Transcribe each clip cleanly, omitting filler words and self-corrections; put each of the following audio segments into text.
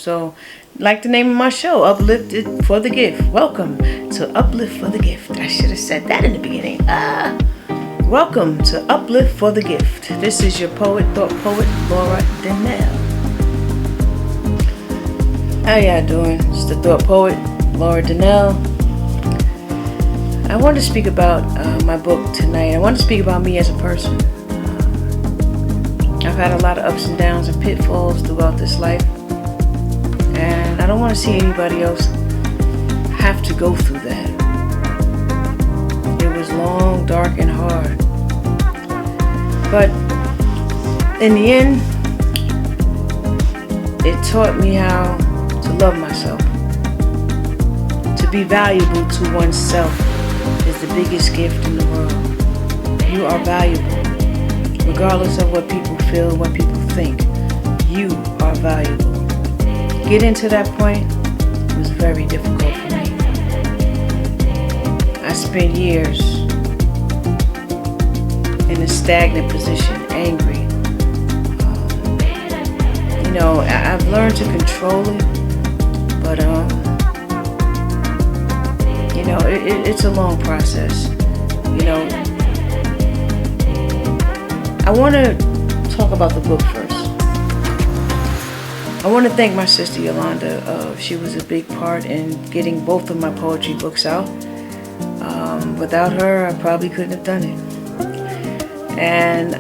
So, like the name of my show, Uplifted for the Gift. Welcome to Uplift for the Gift. I should have said that in the beginning. Welcome to Uplift for the Gift. This is your thought poet, Laura Donnell. How y'all doing? It's the thought poet, Laura Donnell. I want to speak about my book tonight. I want to speak about me as a person. I've had a lot of ups and downs and pitfalls throughout this life. And I don't want to see anybody else have to go through that. It was long, dark, and hard. But in the end, it taught me how to love myself. To be valuable to oneself is the biggest gift in the world. You are valuable. Regardless of what people feel, what people think, you are valuable. Getting to that point was very difficult for me. I spent years in a stagnant position, angry. I've learned to control it, but it's a long process. I want to talk about the book first. I want to thank my sister Yolanda. She was a big part in getting both of my poetry books out. Without her, I probably couldn't have done it. And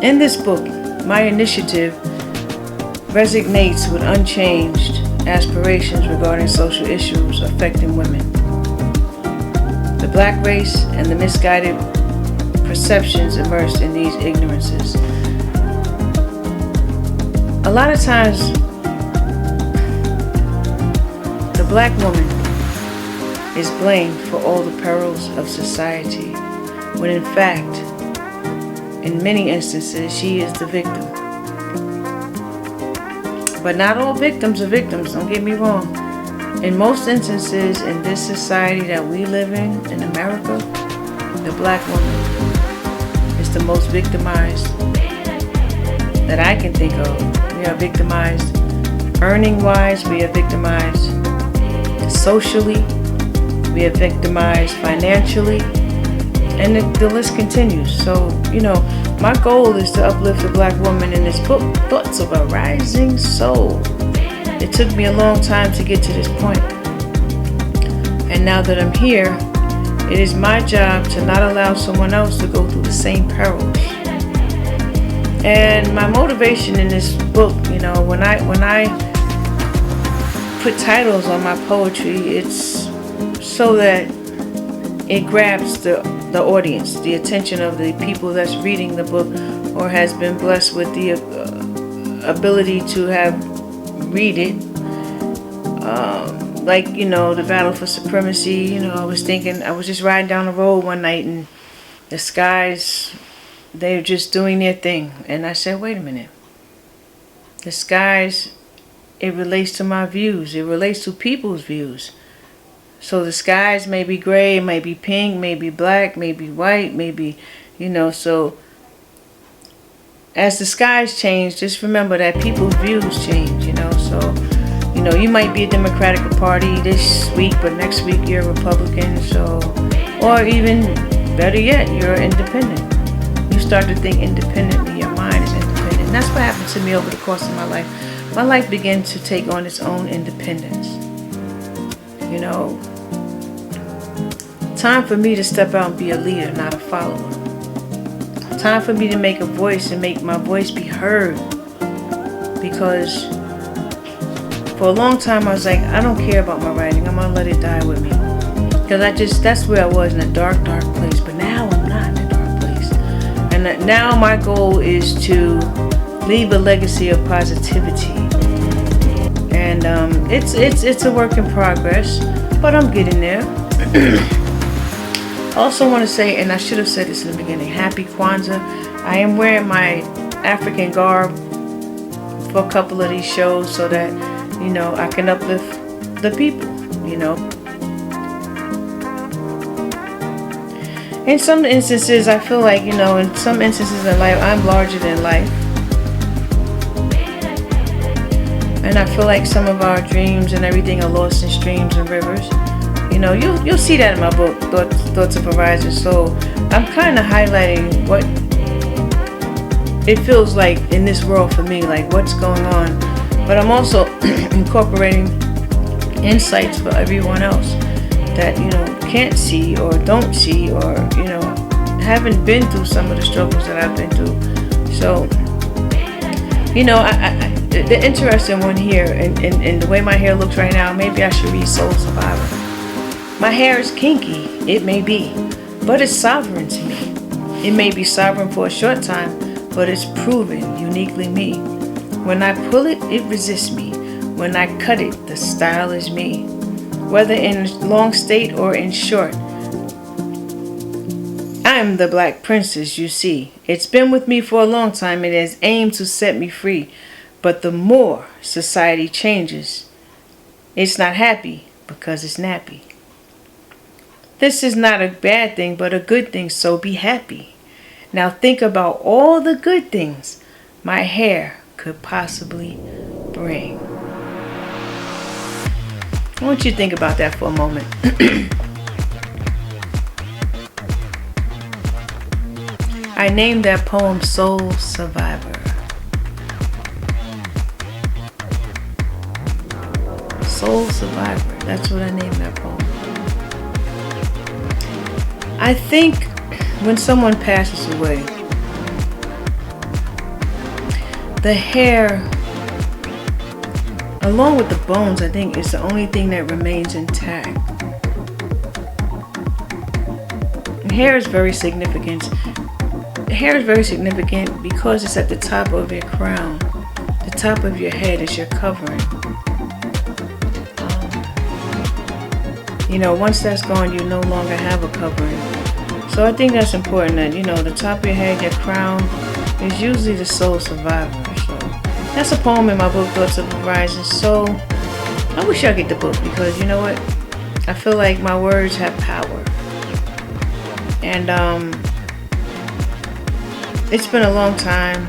in this book, my initiative resonates with unchanged aspirations regarding social issues affecting women, the black race, and the misguided perceptions immersed in these ignorances. A lot of times, the black woman is blamed for all the perils of society, when in fact, in many instances, she is the victim. But not all victims are victims, don't get me wrong. In most instances, in this society that we live in America, the black woman is the most victimized that I can think of. We are victimized earning-wise, we are victimized socially, we are victimized financially, and the list continues. So, my goal is to uplift the black woman in this book, Thoughts of a Rising Soul. It took me a long time to get to this point. And now that I'm here, it is my job to not allow someone else to go through the same perils. And my motivation in this book, when I put titles on my poetry, it's so that it grabs the audience, the attention of the people that's reading the book or has been blessed with the ability to have read it. The battle for supremacy. I was just riding down the road one night and the skies, they're just doing their thing. And I said, wait a minute. The skies, it relates to my views. It relates to people's views. So the skies may be gray, may be pink, may be black, may be white, maybe, so as the skies change, just remember that people's views change, so, you might be a Democratic Party this week, but next week you're a Republican, or even better yet, you're independent. You start to think independently, your mind is independent. And that's what happened to me over the course of my life. My life began to take on its own independence. Time for me to step out and be a leader, not a follower. Time for me to make a voice and make my voice be heard. Because for a long time I was like, I don't care about my writing. I'm gonna let it die with me. Because that's where I was, in a dark, dark place. But now I'm not in a dark place. And now my goal is to leave a legacy of positivity. And it's a work in progress, but I'm getting there. I also want to say, and I should have said this in the beginning, Happy Kwanzaa. I am wearing my African garb for a couple of these shows so that, I can uplift the people, In some instances, I feel like, in some instances in life, I'm larger than life. And I feel like some of our dreams and everything are lost in streams and rivers. You know, you'll see that in my book, Thoughts of a Rising Soul. I'm kind of highlighting what it feels like in this world for me, like what's going on. But I'm also incorporating insights for everyone else that, you know, can't see or don't see, or, you know, haven't been through some of the struggles that I've been through. So, you know, the interesting one here, and the way my hair looks right now, maybe I should read Soul Survivor. My hair is kinky, it may be, but it's sovereign to me. It may be sovereign for a short time, but it's proven uniquely me. When I pull it, it resists me. When I cut it, the style is me. Whether in long state or in short, I am the Black Princess you see. It's been with me for a long time. It has aimed to set me free. But the more society changes, it's not happy because it's nappy. This is not a bad thing, but a good thing, so be happy. Now think about all the good things my hair could possibly bring. I want you to think about that for a moment. I named that poem Soul Survivor. Soul Survivor. That's what I named that poem. I think when someone passes away, the hair, along with the bones, I think is the only thing that remains intact. Hair is very significant. Hair is very significant because it's at the top of your crown. The top of your head is your covering. You know, once that's gone, you no longer have a covering. So I think that's important that, you know, the top of your head, your crown, is usually the soul survivor. So that's a poem in my book, Thoughts of a Rising Soul. I wish y'all get the book because, you know what? I feel like my words have power. And it's been a long time.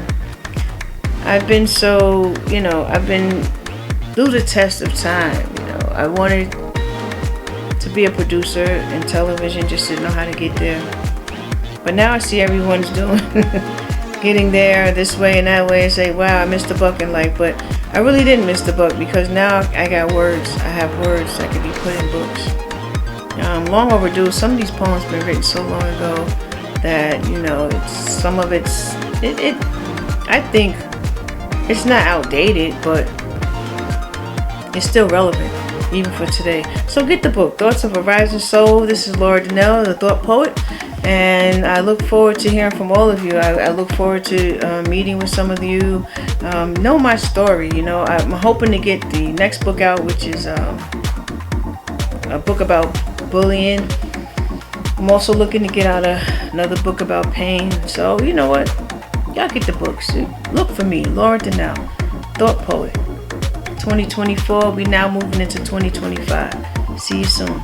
I've been so, you know, I've been through the test of time. You know, I wanted to be a producer in television, just didn't know how to get there. But now I see everyone's doing getting there this way and that way and say, wow, I missed the buck in life. But I really didn't miss the buck because now I got words. I have words that can be put in books. Long overdue. Some of these poems been written so long ago that, you know, I think it's not outdated, but it's still relevant even for today. So get the book, Thoughts of a Rising Soul. This is Laura Donnell, the Thought Poet, and I look forward to hearing from all of you. I look forward to meeting with some of you. Know my story. You know, I'm hoping to get the next book out, which is a book about bullying. I'm also looking to get out another book about pain. So you know what? Y'all get the books. Look for me, Laura Donnell, Thought Poet. 2024, we now moving into 2025. See you soon.